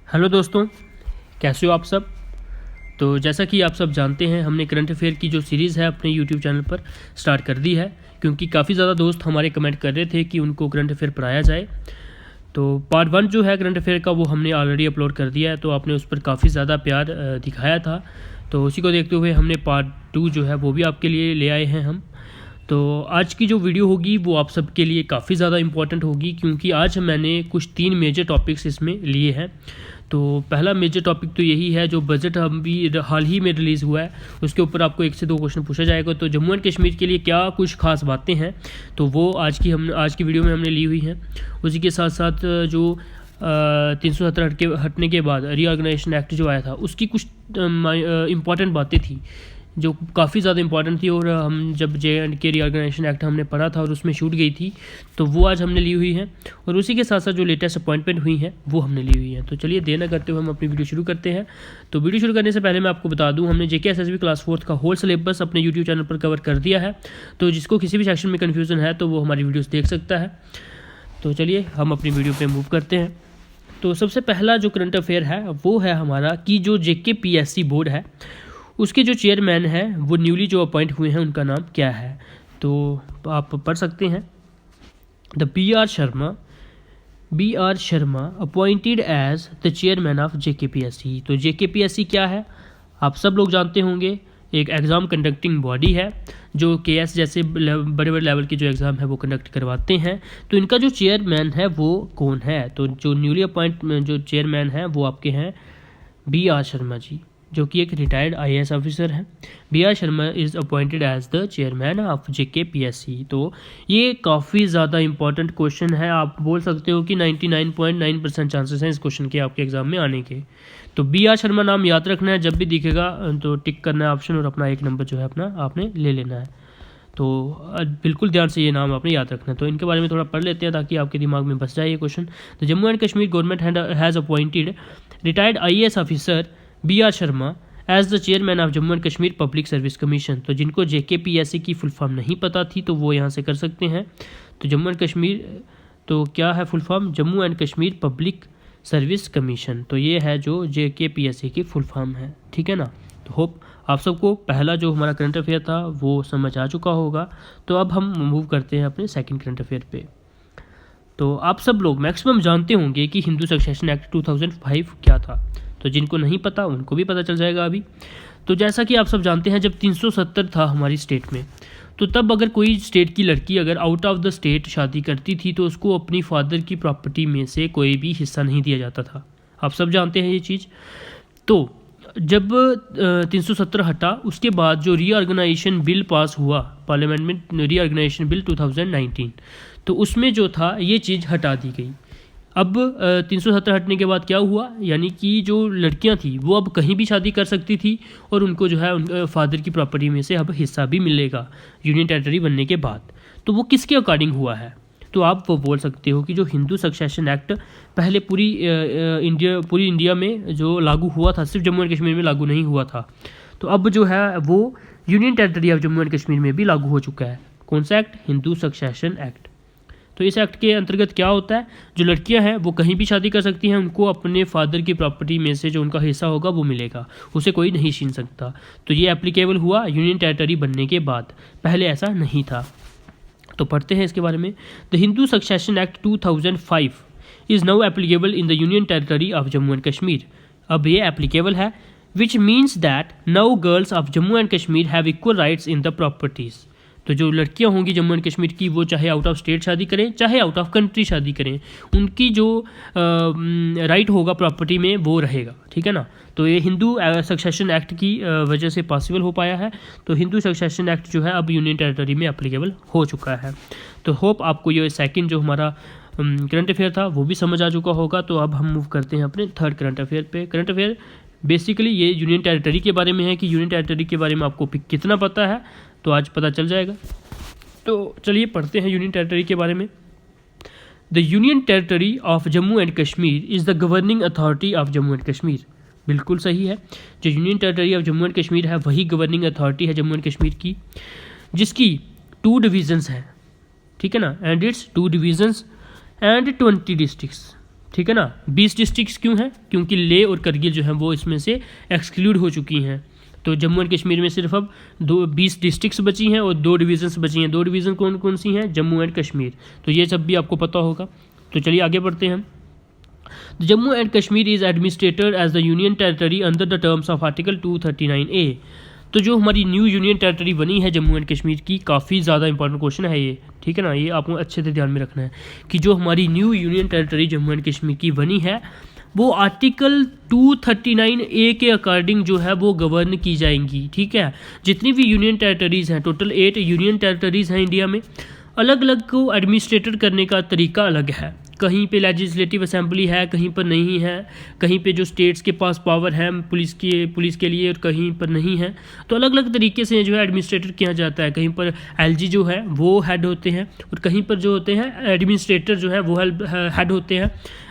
Hello दोस्तों, कैसे हो आप सब। तो जैसा कि आप सब जानते हैं, हमने करंट अफेयर की जो सीरीज़ है अपने यूट्यूब चैनल पर स्टार्ट कर दी है, क्योंकि काफ़ी ज़्यादा दोस्त हमारे कमेंट कर रहे थे कि उनको करंट अफेयर पढ़ाया जाए। तो पार्ट 1 जो है करंट अफेयर का वो हमने ऑलरेडी अपलोड कर दिया है, तो आपने उस पर काफ़ी ज़्यादा प्यार दिखाया था। तो उसी को देखते हुए हमने पार्ट 2 जो है वो भी आपके लिए ले आए हैं हम। तो आज की जो वीडियो होगी वो आप सबके लिए काफ़ी ज़्यादा इम्पॉर्टेंट होगी, क्योंकि आज मैंने कुछ 3 मेजर टॉपिक्स इसमें लिए हैं। तो पहला मेजर टॉपिक तो यही है, जो बजट अभी हाल ही में रिलीज़ हुआ है उसके ऊपर आपको 1 से 2 क्वेश्चन पूछा जाएगा। तो जम्मू एंड कश्मीर के लिए क्या कुछ खास बातें हैं, तो वो आज की वीडियो में हमने ली हुई हैं। उसी के साथ साथ जो 370 हटने के बाद रीऑर्गेनाइजेशन एक्ट जो आया था उसकी कुछ इम्पॉर्टेंट बातें थी जो काफ़ी ज़्यादा इंपॉर्टेंट थी, और हम जब J&K रीऑर्गेनाइजेशन एक्ट हमने पढ़ा था और उसमें छूट गई थी, तो वो आज हमने ली हुई है। और उसी के साथ साथ जो लेटेस्ट अपॉइंटमेंट हुई हैं वो हमने ली हुई है। तो चलिए देर न करते हुए हम अपनी वीडियो शुरू करते हैं। तो वीडियो शुरू करने से पहले मैं आपको बता दूं, हमने JK SSB क्लास 4 का होल सिलेबस अपने यूट्यूब चैनल पर कवर कर दिया है। तो जिसको किसी भी सेक्शन में कन्फ्यूज़न है तो वो हमारी वीडियोज़ देख सकता है। तो चलिए हम अपनी वीडियो पर मूव करते हैं। तो सबसे पहला जो करंट अफेयर है वो है हमारा कि जो JKPSC बोर्ड है उसके जो चेयरमैन हैं वो न्यूली जो अपॉइंट हुए हैं उनका नाम क्या है। तो आप पढ़ सकते हैं, the B R Sharma appointed as the chairman of JKPSC। तो JKPSC क्या है आप सब लोग जानते होंगे, एक एग्ज़ाम कंडक्टिंग बॉडी है जो KS जैसे बड़े बड़े लेवल के जो एग्ज़ाम है वो कंडक्ट करवाते हैं। तो इनका जो चेयरमैन है वो कौन है, तो जो न्यूली अपॉइंट जो चेयरमैन है वो आपके हैं BR शर्मा जी, जो कि एक रिटायर्ड IAS ऑफिसर है। BR Sharma is appointed as the chairman of JKPSC। तो ये काफ़ी ज़्यादा इंपॉर्टेंट क्वेश्चन है, आप बोल सकते हो कि 99.9% चांसेस हैं इस क्वेश्चन के आपके एग्जाम में आने के। तो BR शर्मा नाम याद रखना है, जब भी दिखेगा तो टिक करना है ऑप्शन और अपना 1 नंबर जो है अपना आपने ले लेना है। तो बिल्कुल ध्यान से ये नाम आपने याद रखना है। तो इनके बारे में थोड़ा पढ़ लेते हैं ताकि आपके दिमाग में बस जाए ये क्वेश्चन। तो Jammu and Kashmir government has appointed retired IAS officer BR Sharma as the chairman of Jammu and Kashmir public service commission. तो जिनको JKPSC की फुल फॉर्म नहीं पता थी तो वो यहाँ से कर सकते हैं। तो जम्मू एंड कश्मीर, तो क्या है full form, Jammu and Kashmir public service commission. तो ये है जो JKPSC की फुल फॉर्म है, ठीक है ना। तो होप आप सबको पहला जो हमारा करंट अफेयर था वो समझ आ चुका होगा। तो अब हम मूव करते हैं अपने सेकंड करंट अफेयर पे। तो आप सब लोग मैक्सिमम जानते होंगे कि हिंदू सक्सेशन एक्ट 2005 क्या था, तो जिनको नहीं पता उनको भी पता चल जाएगा अभी। तो जैसा कि आप सब जानते हैं, जब 370 था हमारी स्टेट में, तो तब अगर कोई स्टेट की लड़की अगर आउट ऑफ द स्टेट शादी करती थी तो उसको अपनी फादर की प्रॉपर्टी में से कोई भी हिस्सा नहीं दिया जाता था। आप सब जानते हैं ये चीज़। तो जब 370 हटा उसके बाद जो रीऑर्गेनाइजेशन बिल पास हुआ पार्लियामेंट में, रीऑर्गेनाइजेशन बिल 2019, तो उसमें जो था ये चीज़ हटा दी गई। अब 370 हटने के बाद क्या हुआ, यानी कि जो लड़कियां थी वो अब कहीं भी शादी कर सकती थी और उनको जो है उन फादर की प्रॉपर्टी में से अब हिस्सा भी मिलेगा यूनियन टेरिटरी बनने के बाद। तो वो किसके अकॉर्डिंग हुआ है, तो आप वो बोल सकते हो कि जो हिंदू सक्सेशन एक्ट पहले पूरी इंडिया में जो लागू हुआ था, सिर्फ जम्मू एंड कश्मीर में लागू नहीं हुआ था, तो अब जो है वो union territory of Jammu and Kashmir में भी लागू हो चुका है। कौन सा एक्ट, हिंदू सक्सेशन एक्ट। तो इस एक्ट के अंतर्गत क्या होता है, जो लड़कियां हैं वो कहीं भी शादी कर सकती हैं, उनको अपने फादर की प्रॉपर्टी में से जो उनका हिस्सा होगा वो मिलेगा, उसे कोई नहीं छीन सकता। तो ये एप्लीकेबल हुआ यूनियन टेरिटरी बनने के बाद, पहले ऐसा नहीं था। तो पढ़ते हैं इसके बारे में। The Hindu succession act 2005 is now applicable in the union territory of Jammu and Kashmir. अब ये एप्लीकेबल है, which means that now girls of Jammu and Kashmir have equal rights in the properties. तो जो लड़कियां होंगी जम्मू एंड कश्मीर की, वो चाहे आउट ऑफ स्टेट शादी करें चाहे आउट ऑफ कंट्री शादी करें, उनकी जो राइट होगा प्रॉपर्टी में वो रहेगा, ठीक है ना। तो ये हिंदू सक्सेशन एक्ट की वजह से पॉसिबल हो पाया है। तो हिंदू सक्सेशन एक्ट जो है अब यूनियन टेरिटरी में एप्लीकेबल हो चुका है। तो होप आपको ये सेकंड जो हमारा करंट अफेयर था वो भी समझ आ चुका होगा। तो अब हम मूव करते हैं अपने थर्ड करंट अफेयर पे। करंट अफेयर बेसिकली ये यूनियन टेरिटरी के बारे में है कि यूनियन टेरिटरी के बारे में आपको कितना पता है, तो आज पता चल जाएगा। तो चलिए पढ़ते हैं यूनियन टेरिटरी के बारे में। The union territory of Jammu and Kashmir is the governing authority of Jammu and Kashmir. बिल्कुल सही है, जो union territory of Jammu and Kashmir है वही गवर्निंग अथॉरिटी है जम्मू एंड कश्मीर की, जिसकी 2 डिवीज़न्स हैं, ठीक है ना, and it's 2 divisions and 20 districts. ठीक है ना। 20 डिस्ट्रिक्ट्स क्यों हैं? क्योंकि लेह और करगिल जो है वो इसमें से एक्सक्लूड हो चुकी हैं। तो जम्मू एंड कश्मीर में सिर्फ अब 20 डिस्ट्रिक्ट्स बची हैं और 2 डिवीजन्स बची हैं। 2 डिवीज़न कौन कौन सी हैं? जम्मू एंड कश्मीर। तो ये सब भी आपको पता होगा। तो चलिए आगे बढ़ते हैं। Jammu and Kashmir is administered as the union territory under the terms of article 239A। तो जो हमारी न्यू यूनियन टेरिटरी बनी है जम्मू एंड कश्मीर की, काफ़ी ज़्यादा इंपॉर्टेंट क्वेश्चन है ये, ठीक है ना। ये आपको अच्छे से ध्यान में रखना है कि जो हमारी new union territory Jammu and Kashmir की बनी है वो आर्टिकल 239A के अकॉर्डिंग जो है वो गवर्न की जाएंगी, ठीक है। जितनी भी यूनियन टेरिटरीज़ हैं, टोटल 8 यूनियन टेरिटरीज़ हैं इंडिया में, अलग अलग को एडमिनिस्ट्रेटर करने का तरीका अलग है। कहीं पे लेजिस्लेटिव असेंबली है, कहीं पर नहीं है, कहीं पे जो स्टेट्स के पास पावर है पुलिस के लिए और कहीं पर नहीं है। तो अलग अलग तरीके से जो है एडमिनिस्ट्रेटर किया जाता है। कहीं पर एलजी जो है वो हेड होते हैं और कहीं पर जो होते हैं एडमिनिस्ट्रेटर जो है वो हेड होते हैं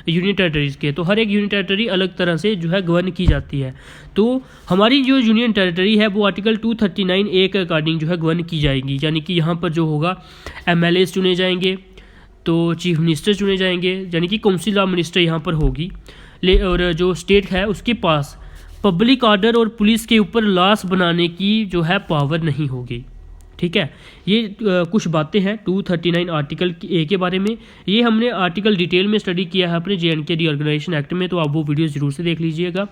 यूनियन टेरिटरीज़ के। तो हर एक यूनियन टेरिटरी अलग तरह से जो है गवर्न की जाती है। तो हमारी जो यूनियन टेरिटरी है वो आर्टिकल 239A के अकॉर्डिंग जो है गवर्न की जाएगी। यानी कि यहाँ पर जो होगा MLAs चुने जाएंगे, तो चीफ मिनिस्टर चुने जाएंगे, यानी कि काउंसिल ऑफ मिनिस्टर यहाँ पर होगी। और जो स्टेट है उसके पास पब्लिक ऑर्डर और पुलिस के ऊपर लॉस बनाने की जो है पावर नहीं होगी, ठीक है। ये कुछ बातें हैं 239 आर्टिकल A के बारे में। ये हमने आर्टिकल डिटेल में स्टडी किया है अपने JNK रीऑर्गेनाइजेशन एक्ट में, तो आप वो वीडियो ज़रूर से देख लीजिएगा।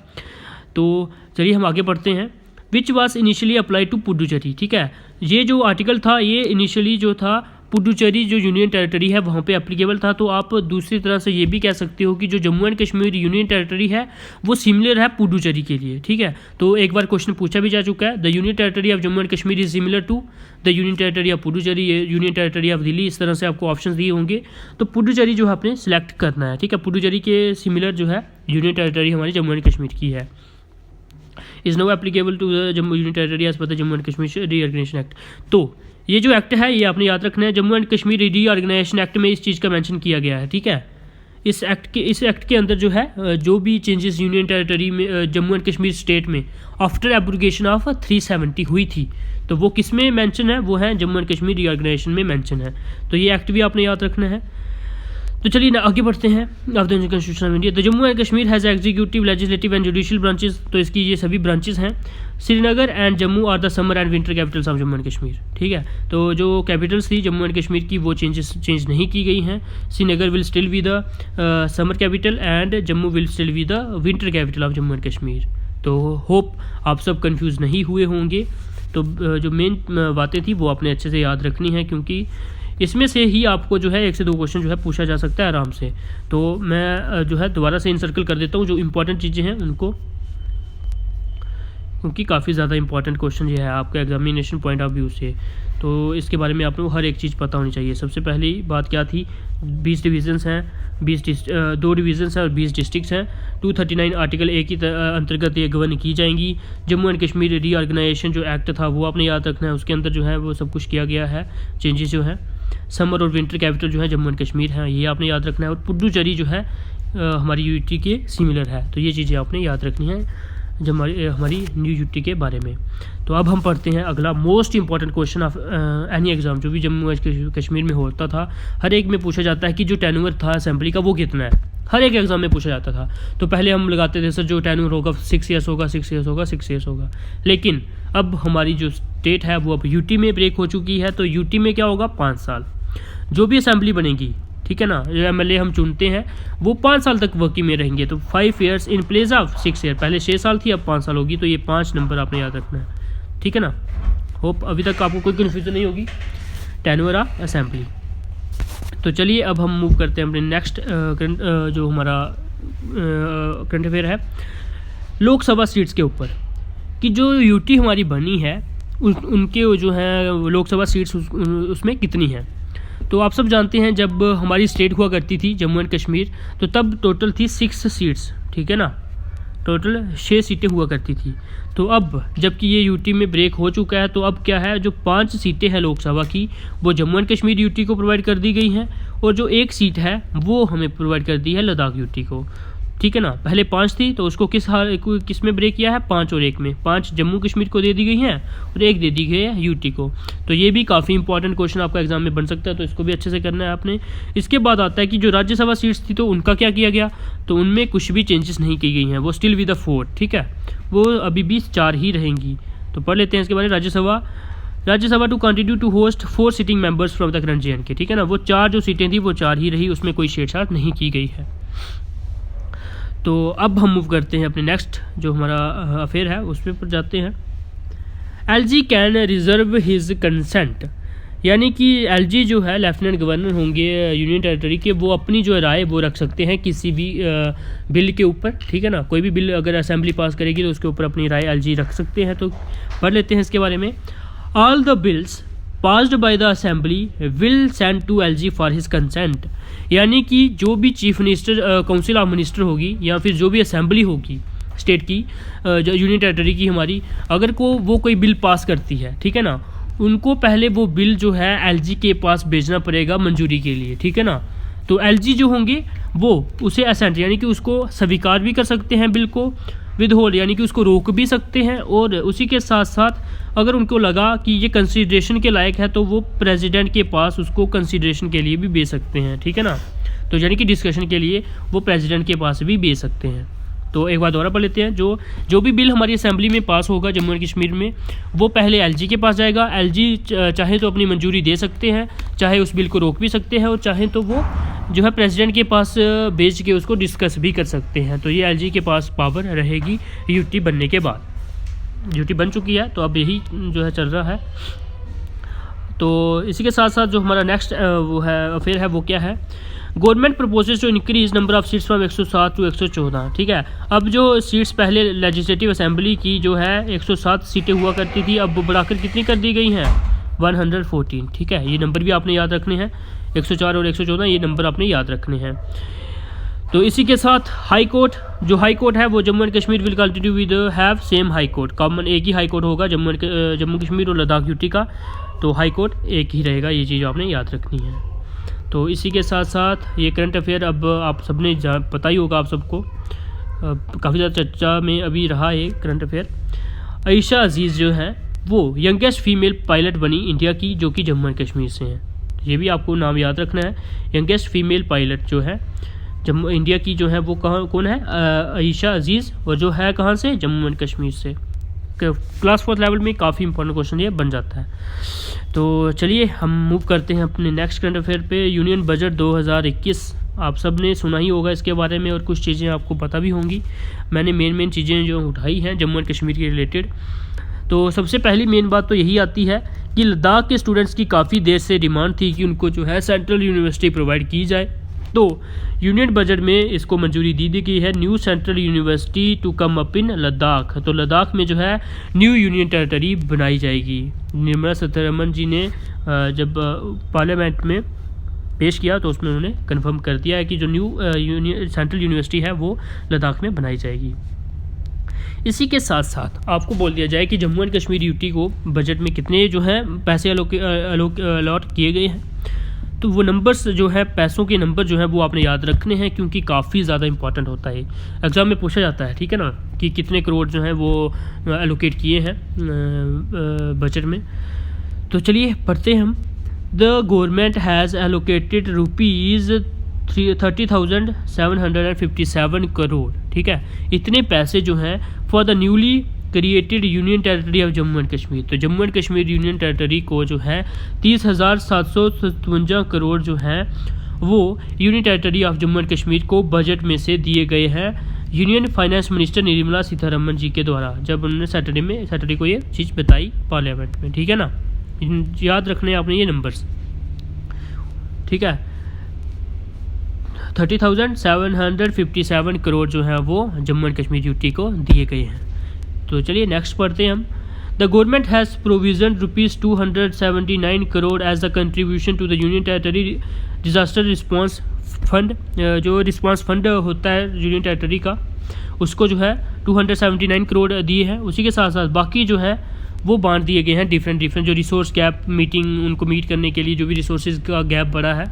तो चलिए हम आगे बढ़ते हैं। Which was initially apply to Puducherry, ठीक है। ये जो आर्टिकल था ये इनिशियली जो था पुडुचेरी जो यूनियन टेरिटरी है वहाँ पे एप्लीकेबल था। तो आप दूसरी तरह से ये भी कह सकते हो कि जो Jammu and Kashmir union territory है वो सिमिलर है पुडुचेरी के लिए, ठीक है। तो एक बार क्वेश्चन पूछा भी जा चुका है, the union territory of Jammu and Kashmir is similar to the union territory of Puducherry, union territory of Delhi. इस तरह से आपको ऑप्शन दिए होंगे, तो पुडुचेरी जो है आपने सेलेक्ट करना है, ठीक है। पुडुचेरी के सिमिलर जो है यूनियन टेरिटरी हमारी जम्मू एंड कश्मीर की है। Is now applicable to the Jammu union territory as per the Jammu and Kashmir reorganisation act. तो ये जो एक्ट है ये आपने याद रखना है। Jammu and Kashmir reorganisation act में इस चीज़ का मेंशन किया गया है, ठीक है। इस एक्ट के अंदर जो है जो भी चेंजेस यूनियन टेरिटरी में जम्मू एंड कश्मीर स्टेट में आफ्टर एब्रोगेशन ऑफ 370 हुई थी, तो वो किस में मेंशन है? वो है जम्मू एंड कश्मीर रीऑर्गेनाइजेशन में मेंशन है। तो ये एक्ट भी आपने याद रखना है। तो चलिए ना आगे बढ़ते हैं। Of the Indian constitution of India, तो Jammu and Kashmir has executive, legislative and judicial branches. तो इसकी ये सभी ब्रांचेस हैं। Srinagar and Jammu are the summer and winter capitals of Jammu and Kashmir, ठीक है। तो जो कैपिटल्स थी जम्मू एंड कश्मीर की वो चेंज नहीं की गई हैं। Srinagar will still be the summer capital and Jammu will still be the winter capital of Jammu and Kashmir. तो होप आप सब कंफ्यूज नहीं हुए होंगे। तो जो मेन बातें थी वो आपने अच्छे से याद रखनी है, क्योंकि इसमें से ही आपको जो है 1 से 2 क्वेश्चन जो है पूछा जा सकता है आराम से। तो मैं जो है दोबारा से इनसर्कल कर देता हूँ जो इंपॉर्टेंट चीज़ें हैं उनको, क्योंकि काफ़ी ज़्यादा इंपॉर्टेंट क्वेश्चन ये है आपका एग्जामिनेशन पॉइंट ऑफ व्यू से। तो इसके बारे में आपको हर एक चीज़ पता होनी चाहिए। सबसे पहली बात क्या थी? 20 डिवीज़न्स हैं, 2 डिवीज़न्स हैं और 20 डिस्ट्रिक्ट्स हैं। 239 आर्टिकल A की अंतर्गत ये गवर्न की जाएंगी। जम्मू एंड कश्मीर रीऑर्गेनाइजेशन जो एक्ट था वो आपने याद रखना है, उसके अंदर जो है वो सब कुछ किया गया है, चेंजेस जो है। समर और विंटर कैपिटल जो है जम्मू एंड कश्मीर है, ये आपने याद रखना है। और पुडुचेरी जो है हमारी यूटी के सिमिलर है। तो ये चीज़ें आपने याद रखनी है जब हमारी न्यू यूटी के बारे में। तो अब हम पढ़ते हैं अगला most important question of any exam जो भी जम्मू एंड कश्मीर में होता था। हर एक में पूछा जाता है कि जो टेन्योर था असेंबली का वो कितना है, हर एक एग्जाम में पूछा जाता था। तो पहले हम लगाते थे सर जो टेन्योर होगा 6 ईयर्स होगा, 6 ईयर्स होगा, 6 ईयर्स होगा। लेकिन अब हमारी जो स्टेट है वो अब यूटी में ब्रेक हो चुकी है। तो यूटी में क्या होगा? 5 साल। जो भी असेंबली बनेगी, ठीक है ना, जो MLA हम चुनते हैं वो 5 साल तक वर्किंग में रहेंगे। तो 5 years in place of 6 year. पहले 6 साल थी, अब 5 साल होगी। तो ये 5 नंबर आपने याद रखना है, ठीक है ना। होप अभी तक आपको कोई कन्फ्यूजन नहीं होगी टेन्योर ऑफ असेंबली। तो चलिए अब हम मूव करते हैं अपने नेक्स्ट जो हमारा करंट अफेयर है लोकसभा सीट्स के ऊपर, कि जो यूटी हमारी बनी है उनके जो है लोकसभा सीट्स उसमें कितनी हैं। तो आप सब जानते हैं जब हमारी स्टेट हुआ करती थी जम्मू एंड कश्मीर, तो तब टोटल थी 6 सीट्स, ठीक है ना। टोटल 6 सीटें हुआ करती थी। तो अब जबकि ये यूटी में ब्रेक हो चुका है, तो अब क्या है, जो 5 सीटें हैं लोकसभा की वो जम्मू एंड कश्मीर यूटी को प्रोवाइड कर दी गई हैं, और जो 1 सीट है वो हमें प्रोवाइड कर दी है लद्दाख यूटी को। ठीक है ना। पहले 5 थी तो उसको किस में ब्रेक किया है, 5 और 1 में। 5 जम्मू कश्मीर को दे दी गई हैं और 1 दे दी गई है यूटी को। तो ये भी काफ़ी इंपॉर्टेंट क्वेश्चन आपका एग्जाम में बन सकता है, तो इसको भी अच्छे से करना है आपने। इसके बाद आता है कि जो राज्यसभा सीट्स थी तो उनका क्या किया गया, तो उनमें कुछ भी चेंजेस नहीं की गई हैं, वो स्टिल विद द 4, ठीक है, वो अभी भी 4 ही रहेंगी। तो पढ़ लेते हैं इसके बारे में। Rajya Sabha to continue to host 4 sitting members from the current JNK, ठीक है ना। वो 4 जो सीटें थी वो 4 ही रही, उसमें कोई छेड़छाड़ नहीं की गई है। तो अब हम मूव करते हैं अपने नेक्स्ट जो हमारा अफेयर है उस पर जाते हैं। LG can reserve his consent, यानी कि LG जो है लेफ्टिनेंट गवर्नर होंगे यूनियन टेरिटरी के, वो अपनी जो राय वो रख सकते हैं किसी भी बिल के ऊपर, ठीक है ना। कोई भी बिल अगर असेंबली पास करेगी तो उसके ऊपर अपनी राय LG रख सकते हैं। तो पढ़ लेते हैं इसके बारे में। All the bills passed by the assembly will send to LG for his consent, यानी कि जो भी chief minister council of minister होगी या फिर जो भी असेंबली होगी स्टेट की, जो यूनियन टेरिटरी की हमारी, अगर वो कोई बिल पास करती है, ठीक है ना, उनको पहले वो बिल जो है LG के पास भेजना पड़ेगा मंजूरी के लिए, ठीक है ना। तो LG जो होंगे वो उसे असेंट यानी कि उसको स्वीकार भी कर सकते हैं बिल को, विद होल्ड यानी कि उसको रोक भी सकते हैं, और उसी के साथ साथ अगर उनको लगा कि ये कंसीडरेशन के लायक है तो वो प्रेसिडेंट के पास उसको कंसीडरेशन के लिए भी भेज सकते हैं, ठीक है ना। तो यानी कि डिस्कशन के लिए वो प्रेसिडेंट के पास भी भेज सकते हैं। तो एक बार दोबारा पढ़ लेते हैं। जो भी बिल हमारी असेंबली में पास होगा जम्मू एंड कश्मीर में, वो पहले LG के पास जाएगा। LG चाहे तो अपनी मंजूरी दे सकते हैं, चाहे उस बिल को रोक भी सकते हैं, और चाहे तो वो जो है प्रेसिडेंट के पास भेज के उसको डिस्कस भी कर सकते हैं। तो ये LG के पास पावर रहेगी यूटी बनने के बाद। यूटी बन चुकी है तो अब यही जो है चल रहा है। तो इसी के साथ साथ जो हमारा नेक्स्ट वो है अफेयर है वो क्या है, government proposes to increase number of seats from 107 to 114, ठीक है। अब जो सीट्स पहले लेजिस्लेटिव असेंबली की जो है 107 सीटें हुआ करती थी, अब बढ़ाकर कितनी कर दी गई हैं, 114, ठीक है। ये नंबर भी आपने याद रखने हैं, 104 और 114 ये नंबर आपने याद रखने हैं। तो इसी के साथ हाई कोर्ट है वो Jammu and Kashmir will continue with have same high court, common एक ही हाई कोर्ट होगा जम्मू कश्मीर और लद्दाख यूटी का, तो हाई कोर्ट एक ही रहेगा, ये चीज़ आपने याद रखनी है। तो इसी के साथ साथ ये करंट अफेयर अब आप सबने पता ही होगा आप सबको, काफ़ी ज़्यादा चर्चा में अभी रहा है करंट अफेयर। आयशा अजीज़ जो है वो यंगेस्ट फीमेल पायलट बनी इंडिया की, जो कि जम्मू एंड कश्मीर से हैं। ये भी आपको नाम याद रखना है, यंगेस्ट फीमेल पायलट जो है जम्मू इंडिया की जो है वो कौन है, आयशा अजीज़, और जो है कहाँ से, जम्मू एंड कश्मीर से। क्लास 4 लेवल में काफ़ी इंपॉर्टेंट क्वेश्चन ये बन जाता है। तो चलिए हम मूव करते हैं अपने नेक्स्ट करंट अफेयर पे। यूनियन बजट 2021 आप सब ने सुना ही होगा इसके बारे में, और कुछ चीज़ें आपको पता भी होंगी। मैंने मेन चीज़ें जो उठाई हैं जम्मू एंड कश्मीर के रिलेटेड। तो सबसे पहली मेन बात तो यही आती है कि लद्दाख के स्टूडेंट्स की काफ़ी देर से डिमांड थी कि उनको जो है सेंट्रल यूनिवर्सिटी प्रोवाइड की जाए। तो यूनियन बजट में इसको मंजूरी दी गई है, new central university to come up in Ladakh. तो लद्दाख में जो है न्यू यूनियन टेरिटरी बनाई जाएगी। निर्मला सीतारमण जी ने जब पार्लियामेंट में पेश किया तो उसमें उन्होंने कंफर्म कर दिया है कि जो न्यू सेंट्रल यूनिवर्सिटी है वो लद्दाख में बनाई जाएगी। इसी के साथ साथ आपको बोल दिया जाए कि जम्मू एंड कश्मीर यूटी को बजट में कितने जो है पैसे अलॉट किए गए हैं। तो वो नंबर्स जो है, पैसों के नंबर जो है वो आपने याद रखने हैं, क्योंकि काफ़ी ज़्यादा इंपॉर्टेंट होता है, एग्ज़ाम में पूछा जाता है, ठीक है ना, कि कितने करोड़ जो है वो एलोकेट किए हैं बजट में। तो चलिए पढ़ते हैं हम। The government has allocated rupees 30,757 crore, ठीक है, इतने पैसे जो हैं for the newly created union territory of Jammu and Kashmir. तो Jammu and Kashmir union territory को जो है 30,757 करोड़ जो है वो union territory of Jammu and Kashmir को बजट में से दिए गए हैं union finance minister Nirmala Sitharaman ji के द्वारा, जब उन्होंने सैटरडे को ये चीज़ बताई पार्लियामेंट में, ठीक है ना। याद रखने आपने ये नंबर्स, ठीक है। 30,757 करोड़ जो है वो जम्मू एंड कश्मीर यूटी को दिए गए हैं। तो चलिए नेक्स्ट पढ़ते हैं हम। The government has provision ₹279 crore as the contribution to the union territory disaster response fund. जो रिस्पांस फंड होता है यूनियन टेरिटरी का, उसको जो है 279 करोड़ दिए हैं। उसी के साथ साथ बाकी जो है वो बांट दिए गए हैं डिफरेंट जो रिसोर्स गैप उनको मीट करने के लिए, जो भी रिसोर्सेज का गैप बढ़ा है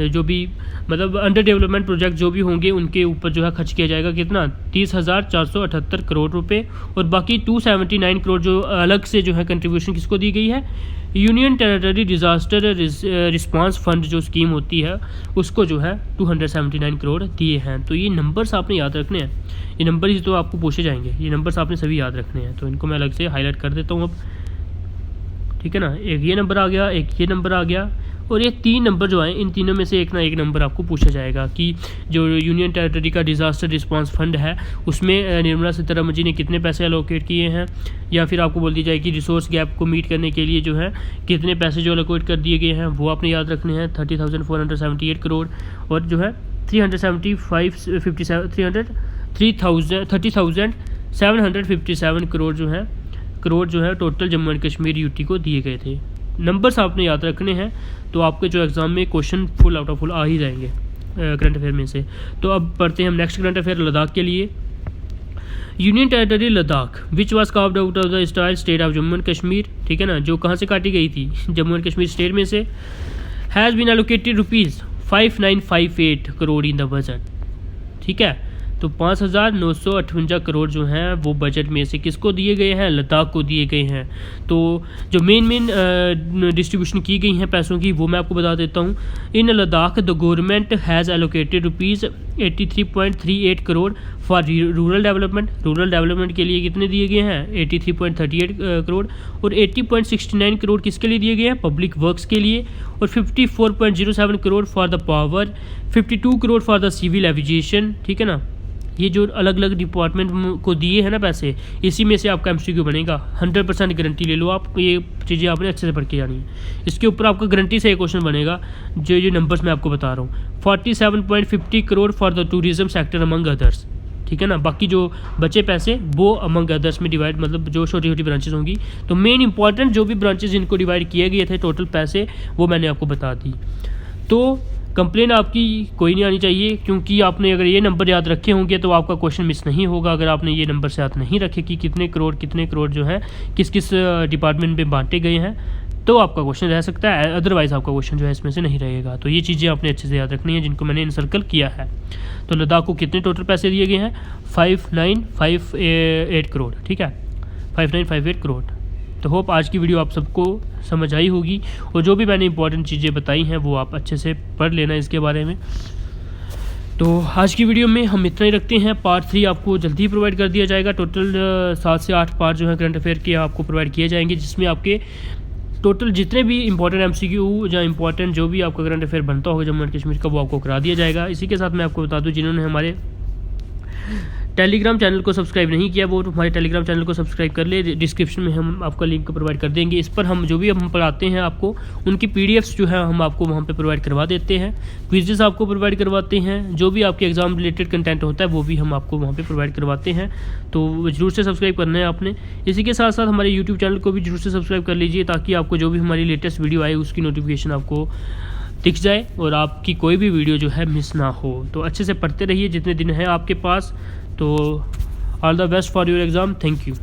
जो भी मतलब अंडर डेवलपमेंट प्रोजेक्ट जो भी होंगे उनके ऊपर जो है खर्च किया जाएगा कितना 30,478 करोड़ रुपए। और बाकी 279 करोड़ जो अलग से जो है कंट्रीब्यूशन किसको दी गई है, union territory disaster response fund जो स्कीम होती है उसको जो है 279 करोड़ दिए हैं। तो ये नंबर्स आपने याद रखने हैं, ये नंबर ही तो आपको पूछे जाएंगे, ये नंबर्स आपने सभी याद रखने हैं। तो इनको मैं अलग से हाईलाइट कर देता हूँ अब, ठीक है ना। एक ये नंबर आ गया, एक ये नंबर आ गया, और ये 3 नंबर जो आए इन तीनों में से एक ना एक नंबर आपको पूछा जाएगा कि जो यूनियन टेरिटरी का डिज़ास्टर रिस्पांस फंड है उसमें निर्मला सीतारमण जी ने कितने पैसे एलोकेट किए हैं, या फिर आपको बोल दी जाए कि रिसोर्स गैप को मीट करने के लिए जो है कितने पैसे जो एलोकेट कर दिए गए हैं वो आपने याद रखने हैं 30,478 करोड़, और जो है 30,757 करोड़ जो है total Jammu and Kashmir UT को दिए गए थे। नंबर्स आपने याद रखने हैं, तो आपके जो एग्ज़ाम में question full out of full आ ही जाएंगे करंट अफेयर में से। तो अब पढ़ते हैं हम नेक्स्ट करंट अफेयर लद्दाख के लिए। Union territory Ladakh which was carved out of the state of Jammu and Kashmir, ठीक है ना, जो कहाँ से काटी गई थी, जम्मू एंड कश्मीर स्टेट में से, has been allocated ₹5958 crore in the budget, ठीक है। तो 5,958 करोड़ जो हैं वो बजट में से किसको दिए गए हैं, लद्दाख को दिए गए हैं। तो जो मेन डिस्ट्रीब्यूशन की गई हैं पैसों की वो मैं आपको बता देता हूँ। In Ladakh the government has allocated ₹83.38 crore for rural development के लिए कितने दिए गए हैं 83.38 करोड़, और 80.69 करोड़ किसके लिए दिए गए हैं, पब्लिक वर्क्स के लिए, और 54.07 crore for the power, 52 crore for the civil aviation, ठीक है ना। ये जो अलग अलग डिपार्टमेंट को दिए हैं ना पैसे, इसी में से आपका MCQ बनेगा, 100% गारंटी ले लो आप, ये चीज़ें आपने अच्छे से पढ़ के जानी है। इसके ऊपर आपका गारंटी से एक क्वेश्चन बनेगा, जो नंबर्स मैं आपको बता रहा हूँ। 47.50 crore for the tourism sector among others, ठीक है ना। बाकी जो बचे पैसे वो अमंग अदर्स में डिवाइड, मतलब जो छोटी छोटी ब्रांचेज होंगी। तो मेन इंपॉर्टेंट जो भी ब्रांचेज जिनको डिवाइड किए गए थे टोटल पैसे वो मैंने आपको बता दी। तो कंप्लेन आपकी कोई नहीं आनी चाहिए, क्योंकि आपने अगर ये नंबर याद रखे होंगे तो आपका क्वेश्चन मिस नहीं होगा। अगर आपने ये नंबर से याद नहीं रखे कि कितने करोड़ जो है किस किस डिपार्टमेंट में बांटे गए हैं, तो आपका क्वेश्चन रह सकता है, अदरवाइज़ आपका क्वेश्चन जो है इसमें से नहीं रहेगा। तो ये चीज़ें आपने अच्छे से याद रखनी है जिनको मैंने इनसर्कल किया है। तो लद्दाख को कितने टोटल पैसे दिए गए हैं, 5958 करोड़, ठीक है, 5958 करोड़। तो होप आज की वीडियो आप सबको समझ आई होगी, और जो भी मैंने इंपॉर्टेंट चीज़ें बताई हैं वो आप अच्छे से पढ़ लेना इसके बारे में। तो आज की वीडियो में हम इतना ही रखते हैं। पार्ट 3 आपको जल्दी ही प्रोवाइड कर दिया जाएगा। टोटल 7 से 8 पार्ट जो है करंट अफेयर के आपको प्रोवाइड किए जाएंगे, जिसमें आपके टोटल जितने भी इंपॉर्टेंट MCQ या इंपॉर्टेंट जो भी आपका करंट अफेयर बनता होगा जम्मू एंड कश्मीर का वो आपको करा दिया जाएगा। इसी के साथ मैं आपको बता दूं, जिन्होंने हमारे टेलीग्राम चैनल को सब्सक्राइब नहीं किया वो हमारे टेलीग्राम चैनल को सब्सक्राइब कर ले। डिस्क्रिप्शन में हम आपका लिंक प्रोवाइड कर देंगे। इस पर हम जो भी हम पढ़ाते हैं आपको उनकी PDFs जो है हम आपको वहाँ पे प्रोवाइड करवा देते हैं। क्विजेस आपको प्रोवाइड करवाते हैं, जो भी आपके एग्जाम रिलेटेड कंटेंट होता है वो भी हम आपको वहाँ पे प्रोवाइड करवाते हैं। तो ज़रूर से सब्सक्राइब करना है आपने। इसी के साथ साथ हमारे यूट्यूब चैनल को भी जरूर से सब्सक्राइब कर लीजिए, ताकि आपको जो भी हमारी लेटेस्ट वीडियो आए उसकी नोटिफिकेशन आपको दिख जाए और आपकी कोई भी वीडियो जो है मिस ना हो। तो अच्छे से पढ़ते रहिए जितने दिन हैं आपके पास। तो all the best for your exam. Thank you.